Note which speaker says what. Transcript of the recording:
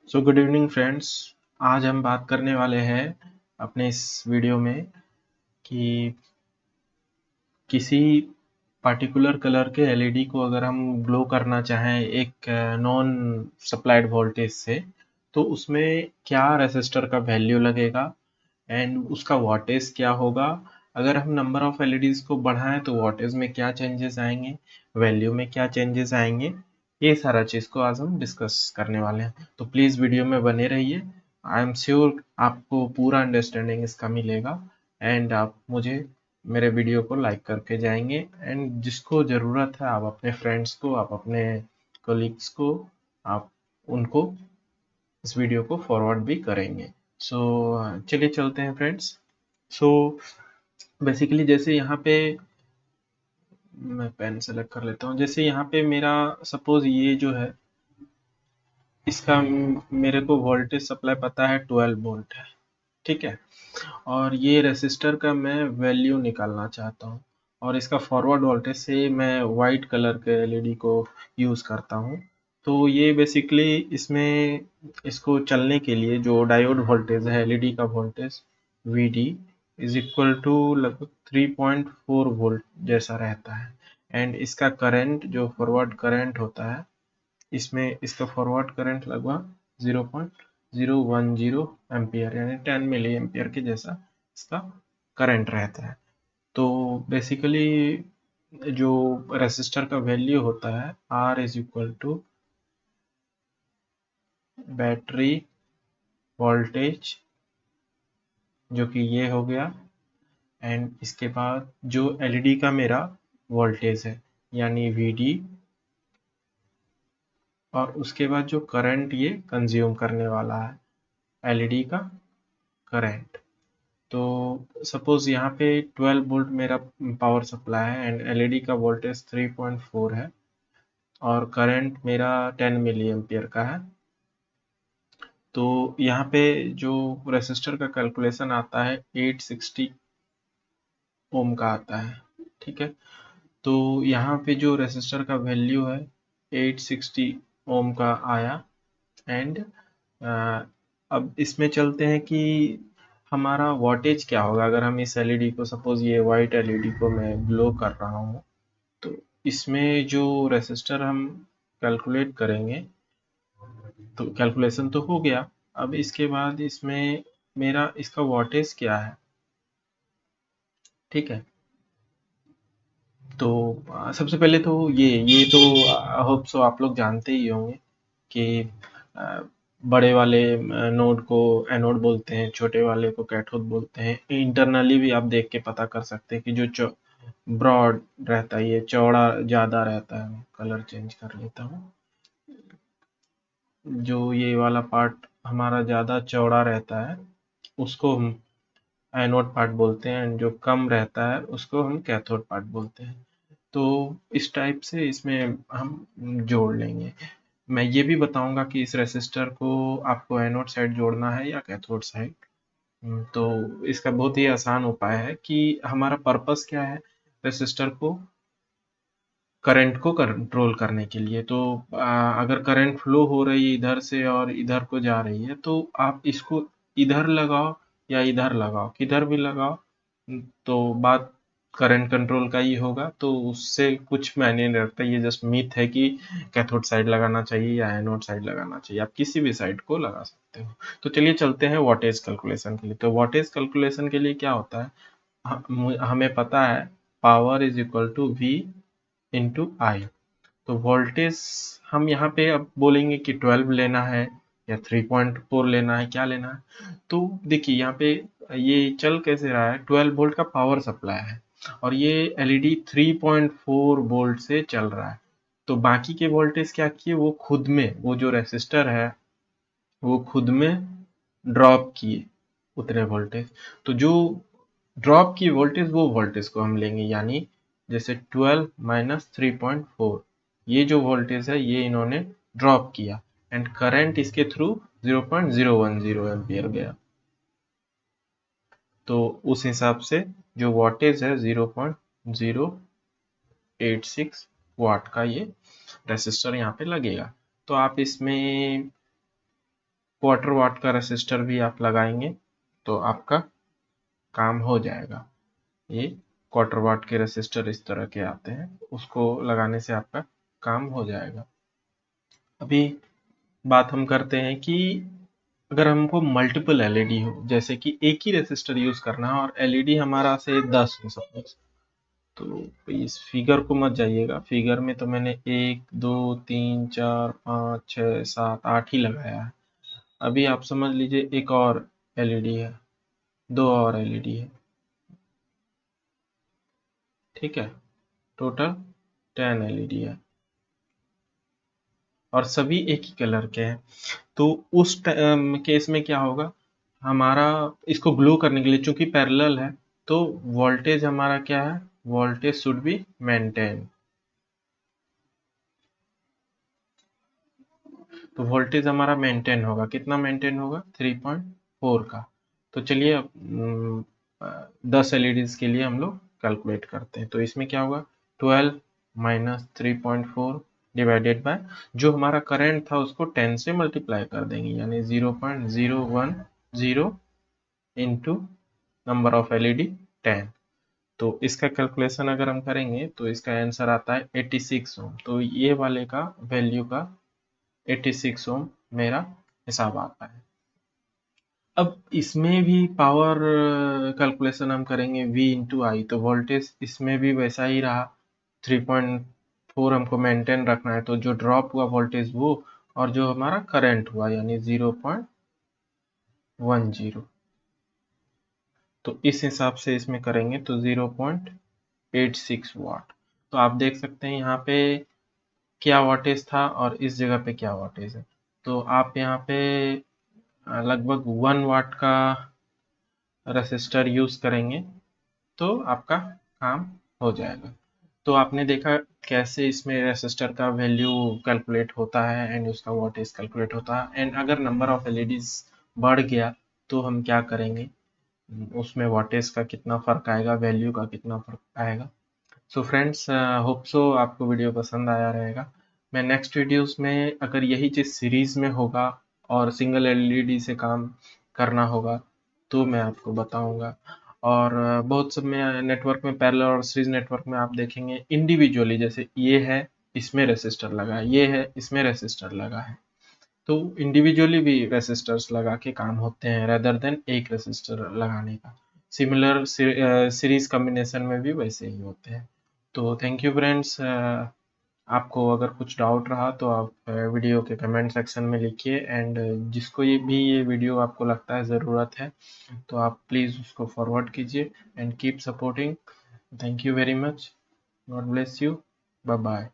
Speaker 1: So good evening friends. आज हम बात करने वाले हैं अपने इस वीडियो में कि किसी पार्टिकुलर कलर के एलईडी को अगर हम ग्लो करना चाहें एक नॉन सप्लाइड वोल्टेज से, तो उसमें क्या रेसिस्टर का वैल्यू लगेगा एंड उसका वॉटेज क्या होगा। अगर हम नंबर ऑफ एलईडीज को बढ़ाएं तो वॉटेज में क्या चेंजेस आएंगे, वैल्यू में क्या चेंजेस आएंगे, ये सारा चीज़ को आज हम डिस्कस करने वाले हैं। तो प्लीज़ वीडियो में बने रहिए। आई एम श्योर आपको पूरा अंडरस्टैंडिंग इसका मिलेगा एंड आप मुझे मेरे वीडियो को लाइक करके जाएंगे एंड जिसको ज़रूरत है आप अपने फ्रेंड्स को, आप अपने कोलिग्स को, आप उनको इस वीडियो को फॉरवर्ड भी करेंगे। सो चलिए चलते हैं फ्रेंड्स। सो बेसिकली जैसे यहाँ पे मैं पेन सेलेक्ट कर लेता हूँ। जैसे यहाँ पे मेरा सपोज ये जो है इसका मेरे को वोल्टेज सप्लाई पता है 12 वोल्ट है, ठीक है। और ये रेसिस्टर का मैं वैल्यू निकालना चाहता हूँ और इसका फॉरवर्ड वोल्टेज से मैं वाइट कलर के एलईडी को यूज़ करता हूँ। तो ये बेसिकली इसमें इसको चलने के लिए जो डायोड वोल्टेज है एलईडी का voltage V is equal to लगभग 3.4 वोल्ट जैसा रहता है एंड इसका करंट जो फॉरवर्ड करंट होता है इसमें इसका फॉरवर्ड करंट लगभग 0.010 एम्पियर यानी 10 मिली एम्पियर के जैसा इसका करंट रहता है। तो बेसिकली जो रेसिस्टर का वैल्यू होता है R is equal to battery voltage, जो कि ये हो गया, एंड इसके बाद जो एलईडी का मेरा वोल्टेज है यानी VD, और उसके बाद जो करंट ये कंज्यूम करने वाला है एलईडी का करंट। तो सपोज यहाँ पे 12 वोल्ट मेरा पावर सप्लाई है एंड एलईडी का वोल्टेज 3.4 है और करंट मेरा 10 मिली एम्पियर का है। तो यहाँ पे जो रेसिस्टर का कैलकुलेशन आता है 860 ओम का आता है, ठीक है। तो यहाँ पे जो रेसिस्टर का वैल्यू है 860 ओम का आया एंड अब इसमें चलते हैं कि हमारा वॉटेज क्या होगा अगर हम इस एलईडी को, सपोज ये वाइट एलईडी को मैं ग्लो कर रहा हूँ, तो इसमें जो रेसिस्टर हम कैलकुलेट करेंगे, तो कैलकुलेशन तो हो गया। अब इसके बाद इसमें मेरा इसका वॉटेज क्या है, ठीक है। तो सबसे पहले तो ये तो होप सो आप लोग जानते ही होंगे कि आ, बड़े वाले नोड को एनोड बोलते हैं, छोटे वाले को कैथोड बोलते हैं। इंटरनली भी आप देख के पता कर सकते हैं कि जो ब्रॉड रहता है, ये चौड़ा ज़्यादा रहता है। कलर चेंज कर लेता हूँ। जो ये वाला पार्ट हमारा ज़्यादा चौड़ा रहता है उसको हम एनोड पार्ट बोलते हैं एंड जो कम रहता है उसको हम कैथोड पार्ट बोलते हैं। तो इस टाइप से इसमें हम जोड़ लेंगे। मैं ये भी बताऊंगा कि इस रेसिस्टर को आपको एनोड साइड जोड़ना है या कैथोड साइड। तो इसका बहुत ही आसान उपाय है कि हमारा पर्पस क्या है, रेसिस्टर को करंट को कंट्रोल करने के लिए। तो अगर करंट फ्लो हो रही है इधर से और इधर को जा रही है तो आप इसको इधर लगाओ या इधर लगाओ, किधर भी लगाओ, तो बात करंट कंट्रोल का ही होगा। तो उससे कुछ मायने नहीं रखता। ये जस्ट मिथ है कि कैथोड साइड लगाना चाहिए या एनोड साइड लगाना चाहिए, आप किसी भी साइड को लगा सकते हो। तो चलिए चलते हैं वोल्टेज कैलकुलेशन के लिए। तो वोल्टेज कैलकुलेशन के लिए क्या होता है, हमें पता है power is equal to V into I. तो वोल्टेज हम यहाँ पे अब बोलेंगे कि 12 लेना है या 3.4 लेना है, क्या लेना है। तो देखिए यहाँ पे ये चल कैसे रहा है, 12 वोल्ट का पावर सप्लाई है और ये एलईडी 3.4 वोल्ट से चल रहा है। तो बाकी के वोल्टेज क्या किए, वो खुद में, वो जो रेसिस्टर है वो खुद में ड्रॉप किए उतने वोल्टेज। तो जो ड्रॉप की वोल्टेज वो वोल्टेज को हम लेंगे, यानी जैसे 12 माइनस 3.4, ये जो वोल्टेज है ये इन्होंने ड्रॉप किया एंड करंट इसके थ्रू 0.010 एम्पियर गया। तो उस हिसाब से जो वोल्टेज है 0.086 वाट का ये रेसिस्टर यहाँ पे लगेगा। तो आप इसमें क्वार्टर वाट का रेसिस्टर भी आप लगाएंगे तो आपका काम हो जाएगा। ये क्वार्टर वाट के रेसिस्टर इस तरह के आते हैं, उसको लगाने से आपका काम हो जाएगा। अभी बात हम करते हैं कि अगर हमको मल्टीपल एलईडी हो, जैसे कि एक ही रेसिस्टर यूज करना है और एलईडी हमारा से 10 हो सपोज, तो इस फिगर को मत जाइएगा, फिगर में तो मैंने 1 2 3 4 5 6 7 8 ही लगाया है। अभी आप समझ लीजिए एक और एलईडी है, 2 और एलईडी है, ठीक है, टोटल 10 एलईडी है और सभी एक ही कलर के हैं। तो उस केस में क्या होगा, हमारा इसको ग्लो करने के लिए चूंकि पैरेलल है तो वोल्टेज हमारा क्या है, वोल्टेज शुड बी मेंटेन। तो वोल्टेज हमारा मेंटेन होगा, कितना मेंटेन होगा, 3.4 का। तो चलिए अब 10 एलईडीज के लिए हम लोग कैलकुलेट करते हैं। तो इसमें क्या होगा, 12 माइनस 3.4 डिवाइडेड बाय जो हमारा करंट था उसको 10 से मल्टीप्लाई कर देंगे, यानी 0.010 इंटू नंबर ऑफ एलईडी 10। तो इसका कैलकुलेशन अगर हम करेंगे तो इसका आंसर आता है 86 ओम। तो ये वाले का वैल्यू का 86 ओम मेरा हिसाब आता है। अब इसमें भी पावर कैलकुलेशन हम करेंगे V इंटू आई, तो वोल्टेज इसमें भी वैसा ही रहा, 3.4 हमको मेंटेन रखना है, तो जो ड्रॉप हुआ वोल्टेज वो, और जो हमारा करंट हुआ यानी 0.10, तो इस हिसाब से इसमें करेंगे तो 0.86 वाट। तो आप देख सकते हैं यहाँ पे क्या वाटेज था और इस जगह पे क्या वाटेज है। तो आप यहाँ पे लगभग 1 वाट का रेसिस्टर यूज करेंगे तो आपका काम हो जाएगा। तो आपने देखा कैसे इसमें रेसिस्टर का वैल्यू कैलकुलेट होता है एंड उसका वोल्टेज कैलकुलेट होता है, एंड अगर नंबर ऑफ एलईडीज बढ़ गया तो हम क्या करेंगे, उसमें वोल्टेज का कितना फर्क आएगा, वैल्यू का कितना फर्क आएगा। सो फ्रेंड्स, होप सो आपको वीडियो पसंद आया रहेगा। मैं नेक्स्ट वीडियोस में अगर यही चीज़ सीरीज में होगा और सिंगल एलईडी से काम करना होगा तो मैं आपको बताऊंगा। और बहुत सब में नेटवर्क में पैरेलल और सीरीज नेटवर्क में आप देखेंगे इंडिविजुअली, जैसे ये है इसमें रेसिस्टर लगा है, ये है इसमें रेसिस्टर लगा है, तो इंडिविजुअली भी रेसिस्टर्स लगा के काम होते हैं रेदर देन एक रेसिस्टर लगाने का। सिमिलर सीरीज कॉम्बिनेशन में भी वैसे ही होते हैं। तो थैंक यू फ्रेंड्स। आपको अगर कुछ डाउट रहा तो आप वीडियो के कमेंट सेक्शन में लिखिए, एंड जिसको ये वीडियो आपको लगता है ज़रूरत है तो आप प्लीज़ उसको फॉरवर्ड कीजिए and keep supporting. Thank you very much, God bless you, bye bye.